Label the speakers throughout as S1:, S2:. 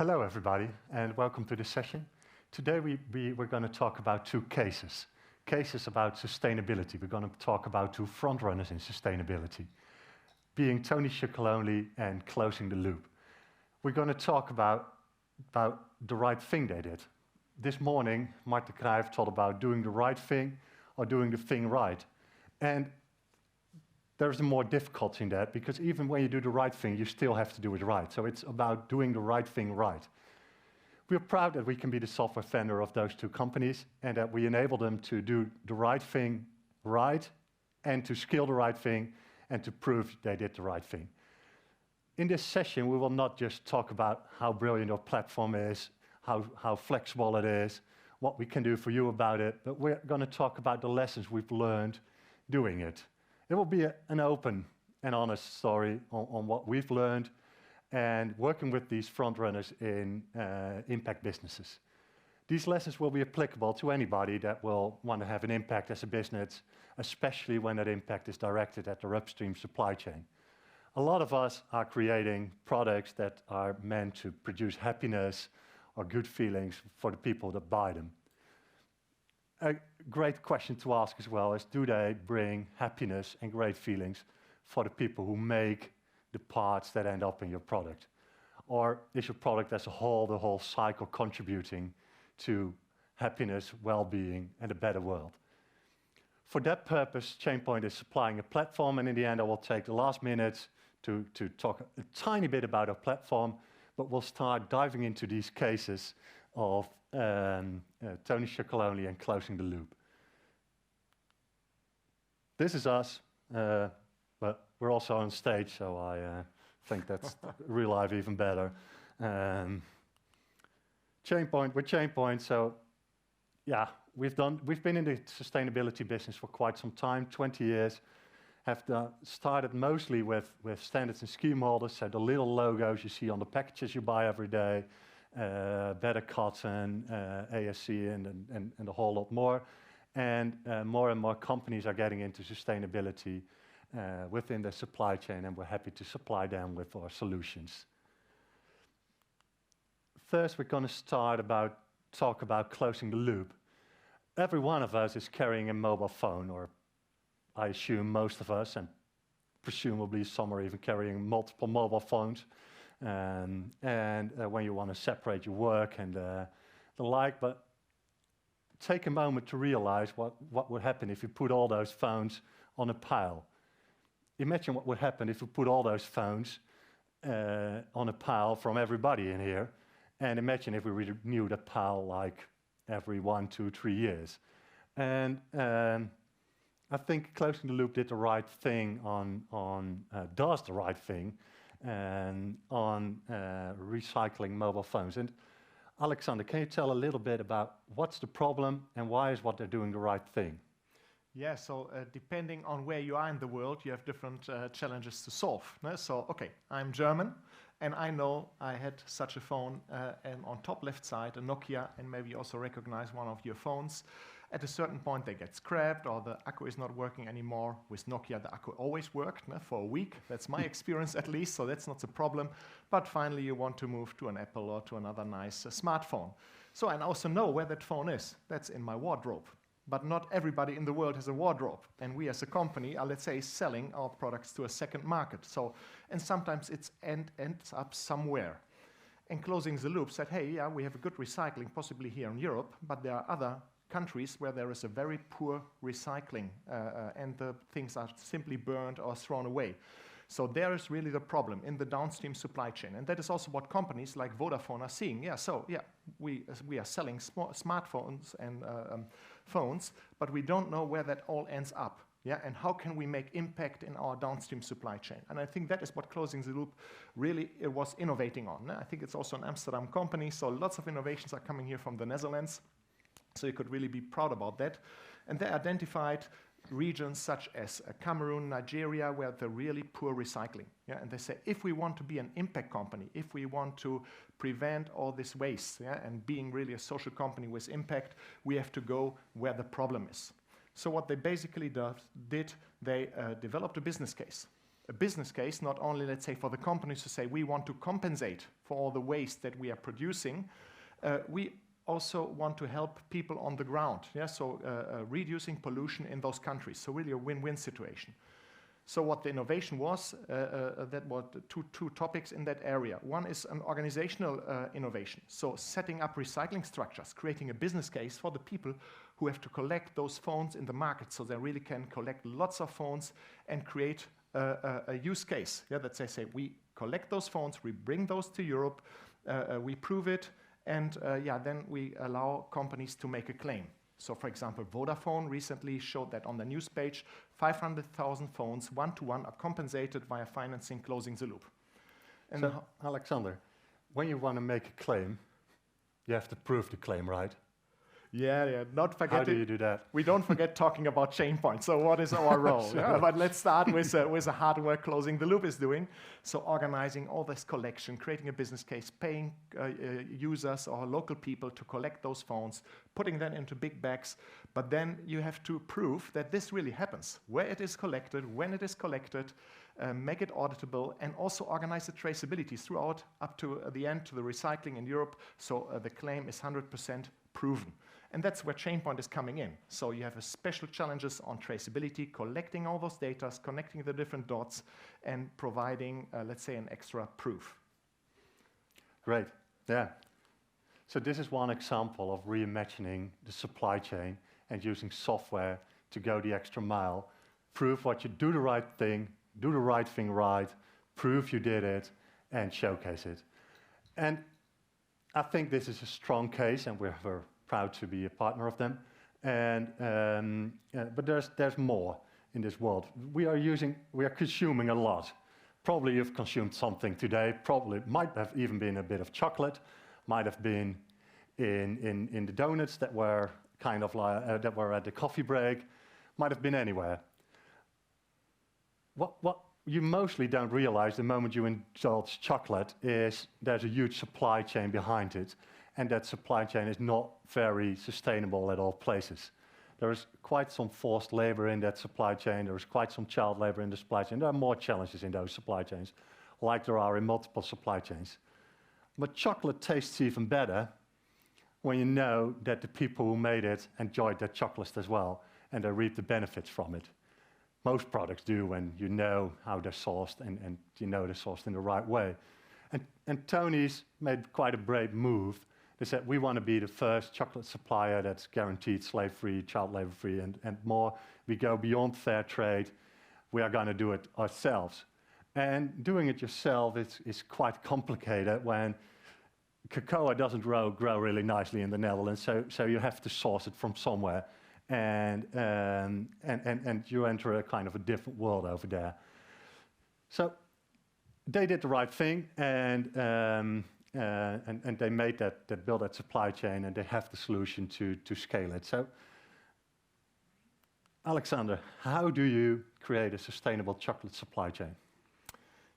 S1: Hello, everybody, and welcome to this session. Today, we're going to talk about two cases. Cases about sustainability. We're going to talk about two frontrunners in sustainability, being Tony Chocolonely and Closing the Loop. We're going to talk about the right thing they did. This morning, Martin Cruijff talked about doing the right thing or doing the thing right. And there's more difficulty in that, because even when you do the right thing, you still have to do it right. So it's about doing the right thing right. We're proud that we can be the software vendor of those two companies, and that we enable them to do the right thing right, and to scale the right thing, and to prove they did the right thing. In this session, we will not just talk about how brilliant our platform is, how flexible it is, what we can do for you about it, but we're going to talk about the lessons we've learned doing it. It will be an open and honest story on what we've learned and working with these frontrunners in impact businesses. These lessons will be applicable to anybody that will want to have an impact as a business, especially when that impact is directed at their upstream supply chain. A lot of us are creating products that are meant to produce happiness or good feelings for the people that buy them. A great question to ask as well is, do they bring happiness and great feelings for the people who make the parts that end up in your product? Or is your product as a whole, the whole cycle, contributing to happiness, well-being, and a better world? For that purpose, ChainPoint is supplying a platform, and in the end, I will take the last minutes to talk a tiny bit about our platform, but we'll start diving into these cases of Tony Chocolonely and Closing the Loop. This is us, but we're also on stage, so I think that's real life even better. ChainPoint, with ChainPoint, so yeah, we've been in the sustainability business for quite some time, 20 years. Have started mostly with standards and scheme holders, so the little logos you see on the packages you buy every day, Better Cotton, ASC, and a whole lot more. And more companies are getting into sustainability within the supply chain, and we're happy to supply them with our solutions. First, we're going to talk about closing the loop. Every one of us is carrying a mobile phone, or I assume most of us, and presumably some are even carrying multiple mobile phones. And when you want to separate your work and the like, but take a moment to realize what would happen if you put all those phones on a pile. Imagine what would happen if you put all those phones on a pile from everybody in here, and imagine if we renew that pile like every 1, 2, 3 years. And I think Closing the Loop did the right thing does the right thing on recycling mobile phones. And Alexander, can you tell a little bit about what's the problem and why is what they're doing the right thing?
S2: Yeah, so depending on where you are in the world, you have different challenges to solve. No? So, okay, I'm German, and I know I had such a phone, and on top left side, a Nokia, and maybe you also recognize one of your phones. At a certain point, they get scrapped, or the accu is not working anymore. With Nokia, the accu always worked for a week. That's my experience, at least, so that's not the problem. But finally, you want to move to an Apple or to another nice smartphone. So I also know where that phone is. That's in my wardrobe. But not everybody in the world has a wardrobe. And we as a company are, let's say, selling our products to a second market. So, and sometimes it ends up somewhere. And Closing the Loop said, hey, yeah, we have a good recycling, possibly here in Europe, but there are other countries where there is a very poor recycling, and the things are simply burned or thrown away. So there is really the problem in the downstream supply chain. And that is also what companies like Vodafone are seeing. Yeah, so yeah, we are selling smartphones and phones, but we don't know where that all ends up. Yeah, and how can we make impact in our downstream supply chain? And I think that is what Closing the Loop really was innovating on. I think it's also an Amsterdam company, so lots of innovations are coming here from the Netherlands. So you could really be proud about that. And they identified regions such as Cameroon, Nigeria, where they're really poor recycling. Yeah? And they say, if we want to be an impact company, if we want to prevent all this waste, yeah, and being really a social company with impact, we have to go where the problem is. So what they basically did, they developed a business case. a business case, not only, let's say, for the companies to say we want to compensate for all the waste that we are producing, we also want to help people on the ground, yeah? So reducing pollution in those countries, so really a win-win situation. So what the innovation was, that were the two topics in that area. One is an organizational innovation, so setting up recycling structures, creating a business case for the people who have to collect those phones in the market, so they really can collect lots of phones and create a use case. Yeah, that they say, we collect those phones, we bring those to Europe, we prove it, and then we allow companies to make a claim. So, for example, Vodafone recently showed that on the news page, 500,000 phones, one-to-one, are compensated via financing closing the loop. And
S1: so, Alexander, when you want to make a claim, you have to prove the claim, right?
S2: Yeah, not forget.
S1: How do you do that?
S2: We don't forget talking about ChainPoint. So what is our role?
S1: Sure.
S2: Yeah, but let's start with the hardware closing the loop is doing. So organizing all this collection, creating a business case, paying users or local people to collect those phones, putting them into big bags. But then you have to prove that this really happens, where it is collected, when it is collected, make it auditable, and also organize the traceability throughout up to the end, to the recycling in Europe. So the claim is 100% proven. And that's where ChainPoint is coming in. So you have a special challenges on traceability, collecting all those data, connecting the different dots, and providing, let's say, an extra proof.
S1: Great, yeah. So this is one example of reimagining the supply chain and using software to go the extra mile, prove what you do the right thing right, prove you did it, and showcase it. And I think this is a strong case, and we're proud to be a partner of them. And but there's more in this world. We are consuming a lot. Probably you've consumed something today. Probably might have even been a bit of chocolate. Might have been in the donuts that were kind of like that were at the coffee break. Might have been anywhere. What you mostly don't realize the moment you indulge chocolate is there's a huge supply chain behind it, and that supply chain is not very sustainable at all places. There is quite some forced labor in that supply chain. There is quite some child labor in the supply chain. There are more challenges in those supply chains, like there are in multiple supply chains. But chocolate tastes even better when you know that the people who made it enjoyed that chocolate as well, and they reap the benefits from it. Most products do when you know how they're sourced and you know they're sourced in the right way. And Tony's made quite a brave move. They said, we want to be the first chocolate supplier that's guaranteed slave-free, child labor-free, and more. We go beyond fair trade. We are going to do it ourselves. And doing it yourself is quite complicated when cocoa doesn't grow really nicely in the Netherlands, so you have to source it from somewhere. And you enter a kind of a different world over there. So they did the right thing, and they made they built that supply chain, and they have the solution to scale it. So, Alexander, how do you create a sustainable chocolate supply chain?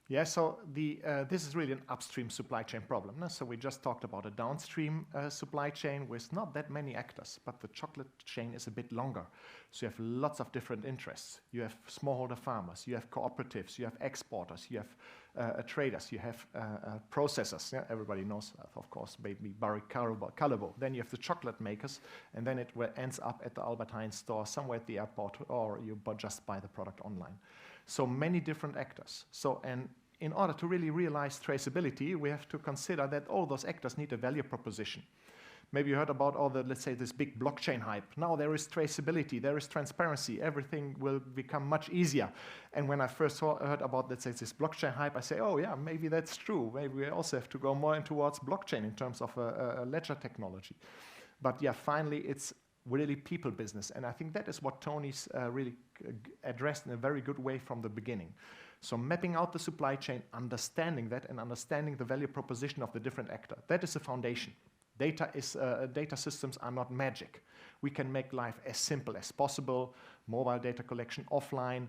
S2: Yeah, so this is really an upstream supply chain problem. No? So we just talked about a downstream supply chain with not that many actors, but the chocolate chain is a bit longer. So you have lots of different interests. You have smallholder farmers, you have cooperatives, you have exporters, you have traders, you have processors. Yeah? Everybody knows that, of course, maybe Barry Callebaut. Then you have the chocolate makers, and then it ends up at the Albert Heijn store, somewhere at the airport, or you just buy the product online. So many different actors. So, and in order to really realize traceability, we have to consider that all those actors need a value proposition. Maybe you heard about all the, let's say, this big blockchain hype. Now there is traceability, there is transparency, everything will become much easier. And when I first heard about, let's say, this blockchain hype, I say, oh yeah, maybe that's true. Maybe we also have to go more towards blockchain in terms of a ledger technology. But yeah, finally, it's really people business. And I think that is what Tony's really addressed in a very good way from the beginning. So mapping out the supply chain, understanding that, and understanding the value proposition of the different actor. That is the foundation. Data systems are not magic. We can make life as simple as possible, mobile data collection offline,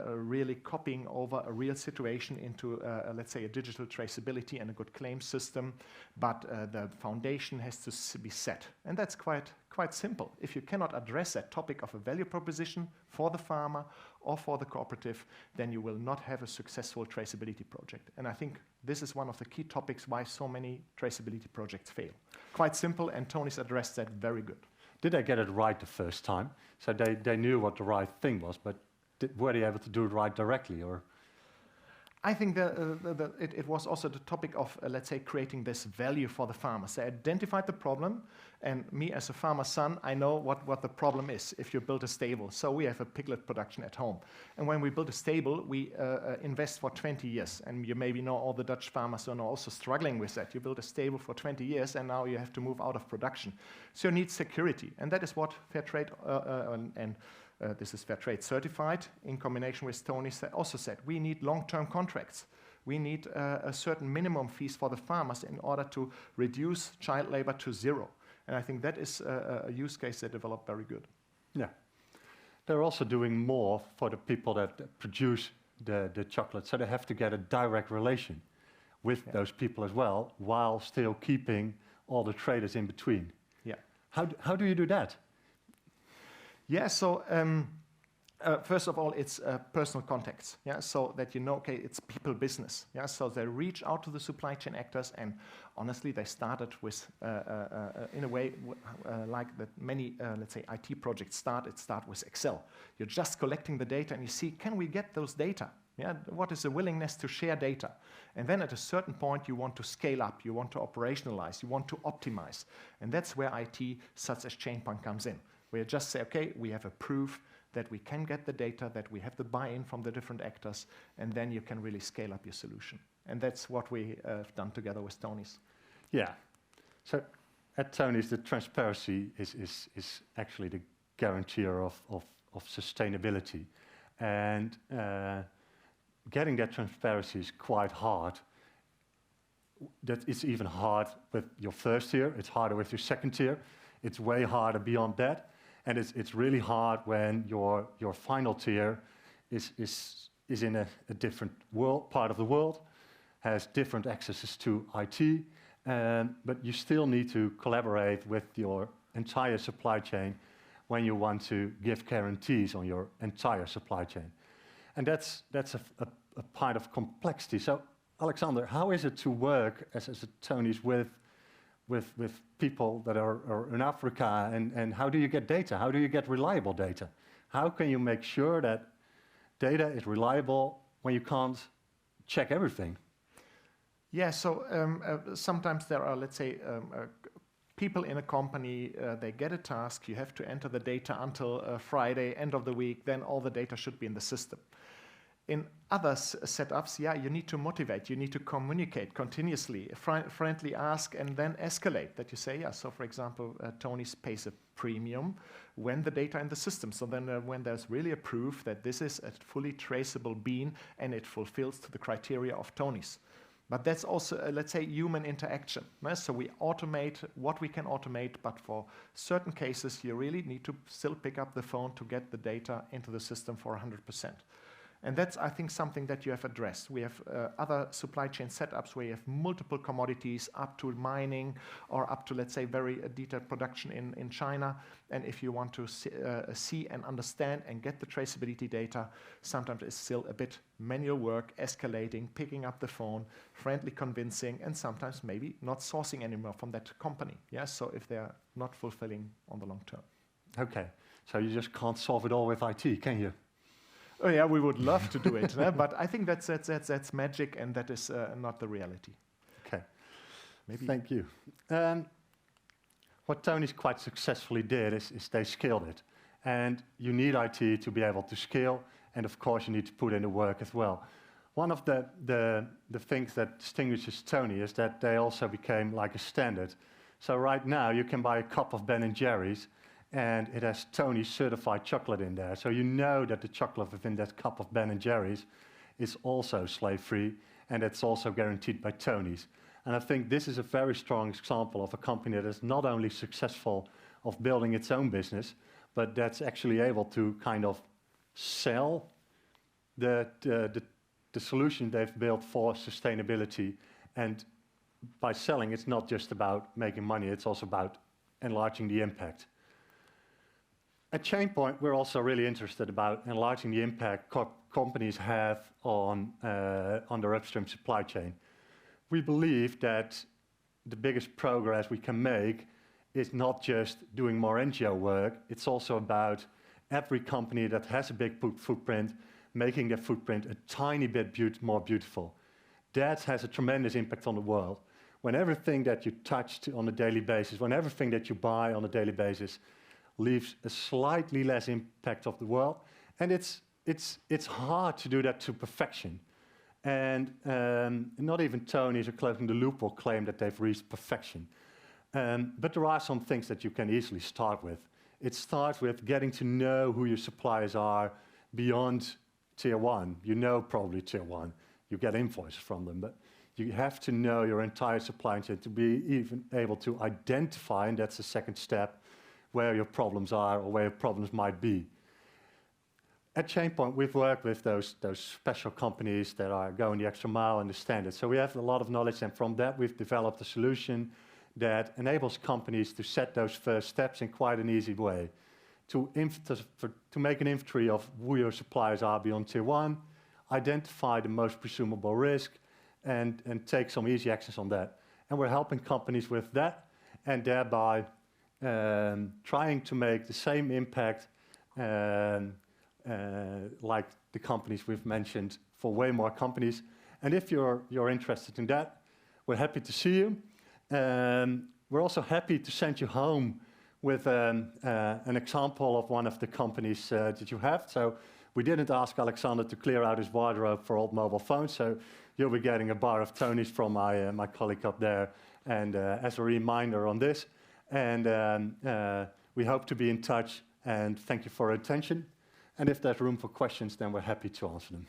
S2: really copying over a real situation into, let's say, a digital traceability and a good claim system. But the foundation has to be set. And that's quite simple. If you cannot address that topic of a value proposition for the farmer or for the cooperative, then you will not have a successful traceability project. And I think this is one of the key topics why so many traceability projects fail. Quite simple, and Tony's addressed that very good.
S1: Did they get it right the first time? So they knew what the right thing was, but were they able to do it right directly? Or?
S2: I think it was also the topic of, let's say, creating this value for the farmers. They identified the problem, and me as a farmer's son, I know what the problem is if you build a stable. So we have a piglet production at home. And when we build a stable, we invest for 20 years. And you maybe know all the Dutch farmers are also struggling with that. You build a stable for 20 years, and now you have to move out of production. So you need security. And that is what fair trade this is fair trade certified in combination with Tony also said we need long-term contracts. We need a certain minimum fees for the farmers in order to reduce child labor to zero. And I think that is a use case that developed very good.
S1: Yeah. They're also doing more for the people that produce the chocolate. So they have to get a direct relation with those people as well, while still keeping all the traders in between.
S2: Yeah.
S1: How do you do that?
S2: Yeah, so first of all, it's personal contacts. Yeah, so that you know, okay, it's people business. Yeah, so they reach out to the supply chain actors, and honestly, they started with, in a way, like that many, let's say, IT projects start with Excel. You're just collecting the data, and you see, can we get those data? Yeah, what is the willingness to share data? And then at a certain point, you want to scale up, you want to operationalize, you want to optimize, and that's where IT, such as ChainPoint, comes in. Where you just say, okay, we have a proof that we can get the data, that we have the buy-in from the different actors, and then you can really scale up your solution. And that's what we have done together with Tony's.
S1: Yeah. So at Tony's, the transparency is actually the guarantor of sustainability. And getting that transparency is quite hard. That it's even hard with your first tier. It's harder with your second tier. It's way harder beyond that. And it's really hard when your final tier is in a different part of the world, has different accesses to IT, but you still need to collaborate with your entire supply chain when you want to give guarantees on your entire supply chain. And that's a part of complexity. So, Alexander, how is it to work as a Tony's with people that are in Africa, and how do you get data? How do you get reliable data? How can you make sure that data is reliable when you can't check everything?
S2: Yeah, so sometimes there are, let's say, people in a company, they get a task, you have to enter the data until Friday, end of the week, then all the data should be in the system. In other setups, yeah, you need to motivate, you need to communicate continuously, friendly ask, and then escalate. That you say, yeah, so for example, Tony's pays a premium when the data in the system. So then when there's really a proof that this is a fully traceable bean and it fulfills to the criteria of Tony's. But that's also, let's say, human interaction. So we automate what we can automate, but for certain cases, you really need to still pick up the phone to get the data into the system for 100%. And that's, I think, something that you have addressed. We have other supply chain setups where you have multiple commodities up to mining or up to, let's say, very detailed production in China. And if you want to see and understand and get the traceability data, sometimes it's still a bit manual work, escalating, picking up the phone, friendly convincing, and sometimes maybe not sourcing anymore from that company. Yeah, so if they're not fulfilling on the long term.
S1: Okay, so you just can't solve it all with IT, can you?
S2: Oh yeah, we would love to do it, but I think that's magic, and that is not the reality.
S1: Okay, maybe. Thank you. What Tony's quite successfully did is they scaled it, and you need IT to be able to scale, and of course you need to put in the work as well. One of the things that distinguishes Tony is that they also became like a standard. So right now you can buy a cup of Ben & Jerry's, and it has Tony certified chocolate in there. So you know that the chocolate within that cup of Ben & Jerry's is also slave-free, and it's also guaranteed by Tony's. And I think this is a very strong example of a company that is not only successful of building its own business, but that's actually able to kind of sell the solution they've built for sustainability. And by selling, it's not just about making money, it's also about enlarging the impact. At ChainPoint, we're also really interested about enlarging the impact companies have on their upstream supply chain. We believe that the biggest progress we can make is not just doing more NGO work, it's also about every company that has a big footprint, making their footprint a tiny bit more beautiful. That has a tremendous impact on the world. When everything that you touch on a daily basis, when everything that you buy on a daily basis leaves a slightly less impact of the world, and it's hard to do that to perfection. And not even Tony's or Closing the Loop will claim that they've reached perfection. But there are some things that you can easily start with. It starts with getting to know who your suppliers are beyond tier one. You know probably tier one. You get invoices from them, but you have to know your entire supply chain to be even able to identify, and that's the second step, where your problems are or where your problems might be. At ChainPoint, we've worked with those special companies that are going the extra mile and the standard. So we have a lot of knowledge, and from that we've developed a solution that enables companies to set those first steps in quite an easy way. To make an inventory of who your suppliers are beyond tier one, identify the most presumable risk, and take some easy actions on that. And we're helping companies with that, and thereby trying to make the same impact like the companies we've mentioned for way more companies. And if you're interested in that, we're happy to see you. We're also happy to send you home with an example of one of the companies that you have. So we didn't ask Alexander to clear out his wardrobe for old mobile phones, so you'll be getting a bar of Tony's from my colleague up there, and as a reminder on this. And we hope to be in touch, and thank you for your attention. And if there's room for questions, then we're happy to answer them.